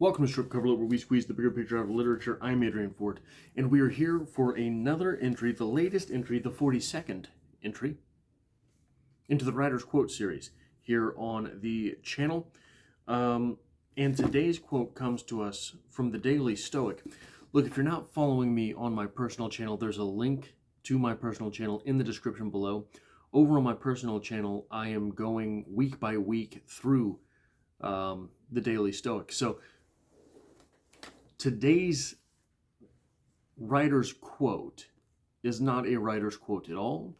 Welcome to Strip Cover Lit, where we squeeze the bigger picture out of literature. I'm Adrian Fort, and we are here for another entry, the latest entry, the 42nd entry, into the Writer's Quote series here on the channel. And today's quote comes to us from the Daily Stoic. Look, if you're not following me on my personal channel, there's a link to my personal channel in the description below. Over on my personal channel, I am going week by week through the Daily Stoic. So today's writer's quote is not a writer's quote at all,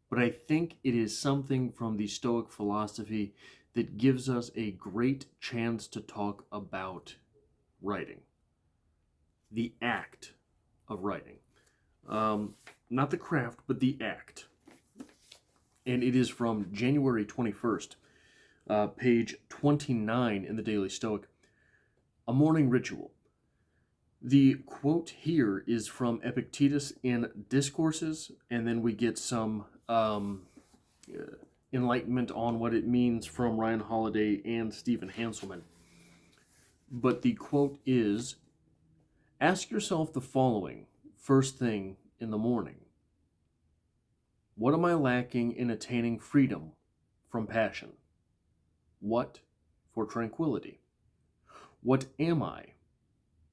but I think it is something from the Stoic philosophy that gives us a great chance to talk about writing, the act of writing. Not the craft, but the act. And it is from January 21st, page 29 in the Daily Stoic. A morning ritual. The quote here is from Epictetus in Discourses, and then we get some enlightenment on what it means from Ryan Holiday and Stephen Hanselman. But the quote is, ask yourself the following first thing in the morning. What am I lacking in attaining freedom from passion? What for tranquility? What am I?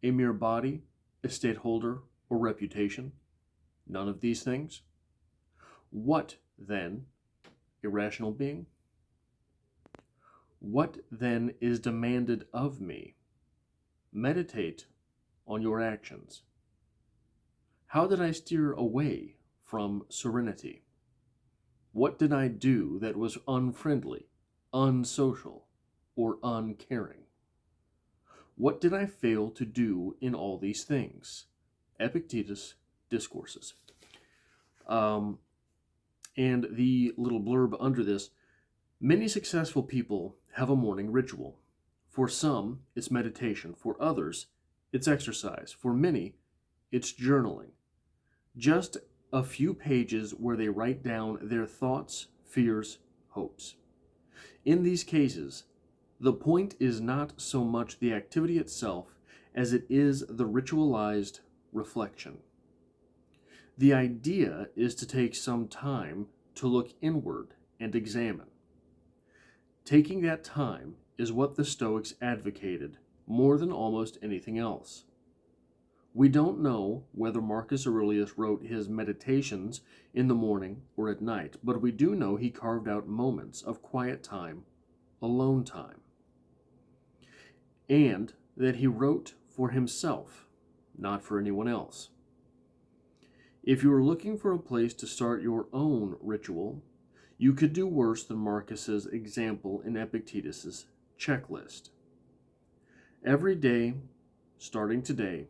A mere body, estate holder, or reputation? None of these things. What, then, a rational being? What, then, is demanded of me? Meditate on your actions. How did I steer away from serenity? What did I do that was unfriendly, unsocial, or uncaring? What did I fail to do in all these things? Epictetus, Discourses. And the little blurb under this, many successful people have a morning ritual. For some, it's meditation. For others, it's exercise. For many, it's journaling. Just a few pages where they write down their thoughts, fears, hopes. In these cases, the point is not so much the activity itself as it is the ritualized reflection. The idea is to take some time to look inward and examine. Taking that time is what the Stoics advocated more than almost anything else. We don't know whether Marcus Aurelius wrote his meditations in the morning or at night, but we do know he carved out moments of quiet time, alone time, and that he wrote for himself, not for anyone else. If you are looking for a place to start your own ritual, you could do worse than Marcus's example in Epictetus's checklist. Every day, starting today,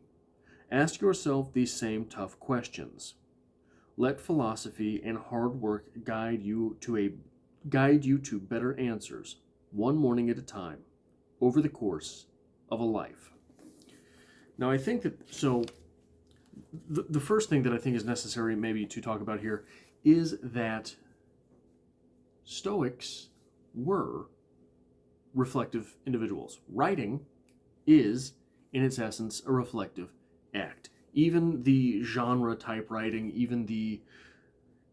ask yourself these same tough questions. Let philosophy and hard work guide you to better answers, one morning at a time, over the course of a life. Now, I think that, the first thing that I think is necessary maybe to talk about here is that Stoics were reflective individuals. Writing is, in its essence, a reflective act. Even the genre type writing, even the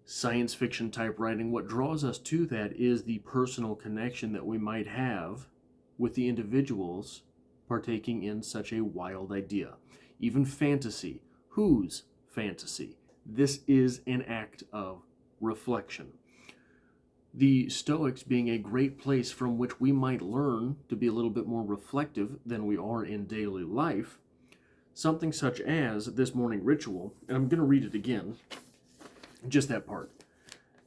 science fiction type writing, what draws us to that is the personal connection that we might have with the individuals partaking in such a wild idea. Even fantasy. Whose fantasy? This is an act of reflection. The Stoics being a great place from which we might learn to be a little bit more reflective than we are in daily life, something such as this morning ritual, and I'm going to read it again, just that part.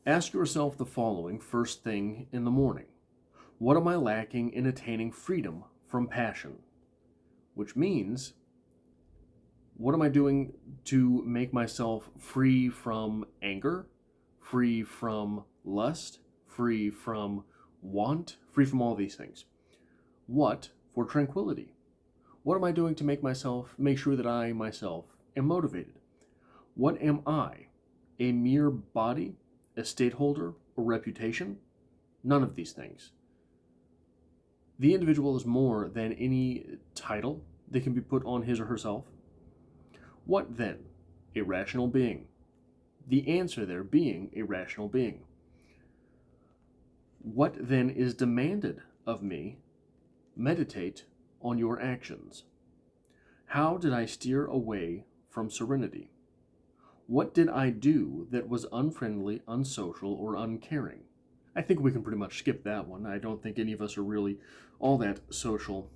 Ask yourself the following first thing in the morning. What am I lacking in attaining freedom from passion? Which means, what am I doing to make myself free from anger, free from lust, free from want, free from all these things? What for tranquility? What am I doing to make sure that I myself am motivated? What am I? A mere body, estate holder, or reputation? None of these things. The individual is more than any title that can be put on his or herself. What then? A rational being. The answer there being a rational being. What then is demanded of me? Meditate on your actions. How did I steer away from serenity? What did I do that was unfriendly, unsocial, or uncaring? I think we can pretty much skip that one. I don't think any of us are really all that social,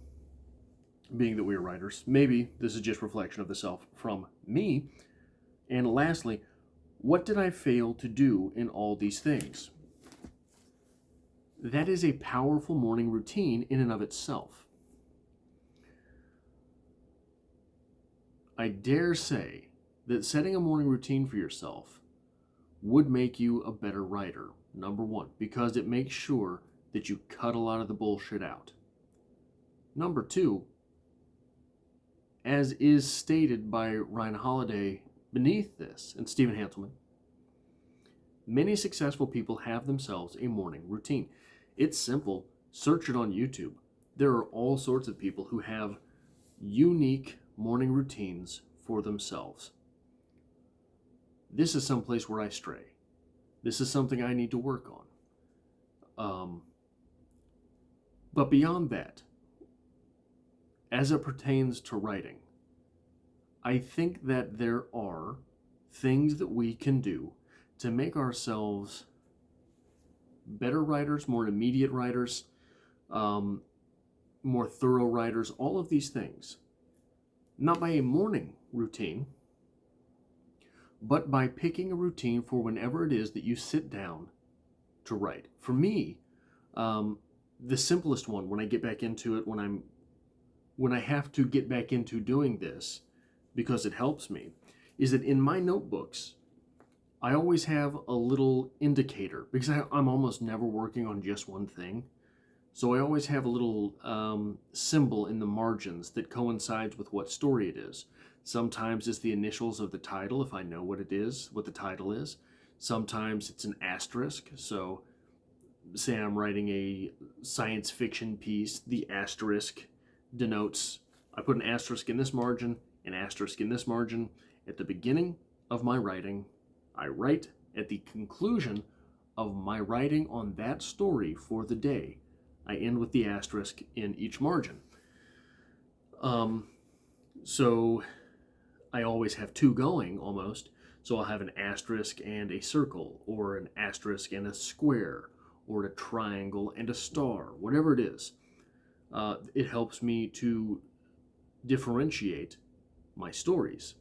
being that we are writers. Maybe this is just reflection of the self from me. And lastly, what did I fail to do in all these things? That is a powerful morning routine in and of itself. I dare say that setting a morning routine for yourself would make you a better writer, number one, because it makes sure that you cut a lot of the bullshit out. Number two, as is stated by Ryan Holiday beneath this, and Stephen Hanselman, many successful people have themselves a morning routine. It's simple. Search it on YouTube. There are all sorts of people who have unique morning routines for themselves. This is someplace where I stray. This is something I need to work on. But beyond that, as it pertains to writing, I think that there are things that we can do to make ourselves better writers, more immediate writers, more thorough writers, all of these things. Not by a morning routine, but by picking a routine for whenever it is that you sit down to write. For me, the simplest one, when I get back into it, when I have to get back into doing this, because it helps me, is that in my notebooks, I always have a little indicator, because I'm almost never working on just one thing. So I always have a little symbol in the margins that coincides with what story it is. Sometimes it's the initials of the title, if I know what it is, what the title is. Sometimes it's an asterisk. So say I'm writing a science fiction piece, the asterisk denotes, I put an asterisk in this margin, an asterisk in this margin. At the beginning of my writing, I write. At the conclusion of my writing on that story for the day, I end with the asterisk in each margin. So I always have two going, almost. So I'll have an asterisk and a circle, or an asterisk and a square, or a triangle and a star, whatever it is. It helps me to differentiate my stories.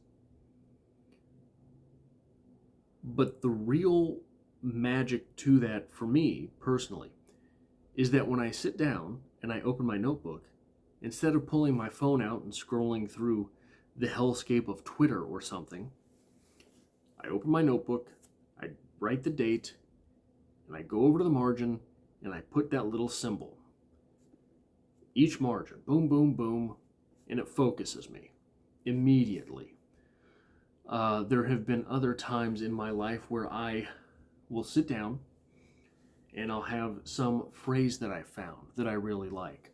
But the real magic to that for me, personally, is that when I sit down and I open my notebook, instead of pulling my phone out and scrolling through the hellscape of Twitter or something, I open my notebook, I write the date, and I go over to the margin and I put that little symbol. Each margin, boom, boom, boom, and it focuses me immediately. There have been other times in my life where I will sit down and I'll have some phrase that I found that I really like,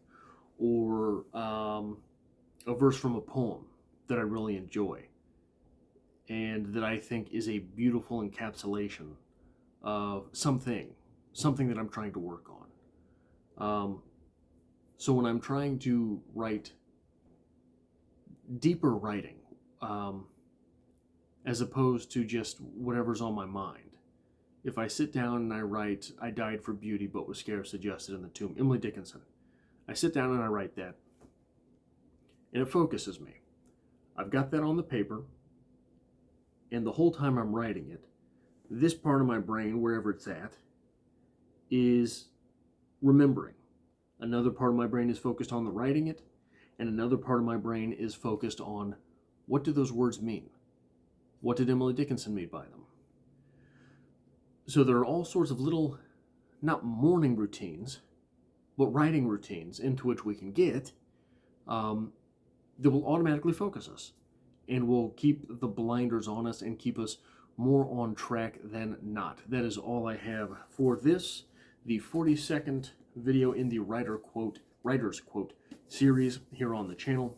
or a verse from a poem that I really enjoy and that I think is a beautiful encapsulation of something that I'm trying to work on. So when I'm trying to write deeper writing, as opposed to just whatever's on my mind, if I sit down and I write, I died for beauty but was scarce adjusted in the tomb, Emily Dickinson, I sit down and I write that, and it focuses me. I've got that on the paper, and the whole time I'm writing it, this part of my brain, wherever it's at, is remembering. Another part of my brain is focused on the writing it, and another part of my brain is focused on what do those words mean? What did Emily Dickinson mean by them? So there are all sorts of little, not morning routines, but writing routines into which we can get that will automatically focus us and will keep the blinders on us and keep us more on track than not. That is all I have for this, the 42nd video in the writer's quote series here on the channel.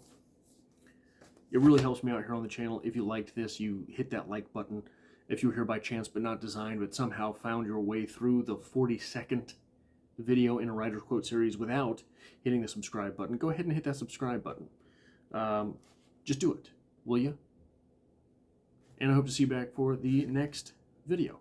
It really helps me out here on the channel. If you liked this, you hit that like button. If you were here by chance but not designed, but somehow found your way through the 42nd video in a writer's quote series without hitting the subscribe button, go ahead and hit that subscribe button. Just do it, will you? And I hope to see you back for the next video.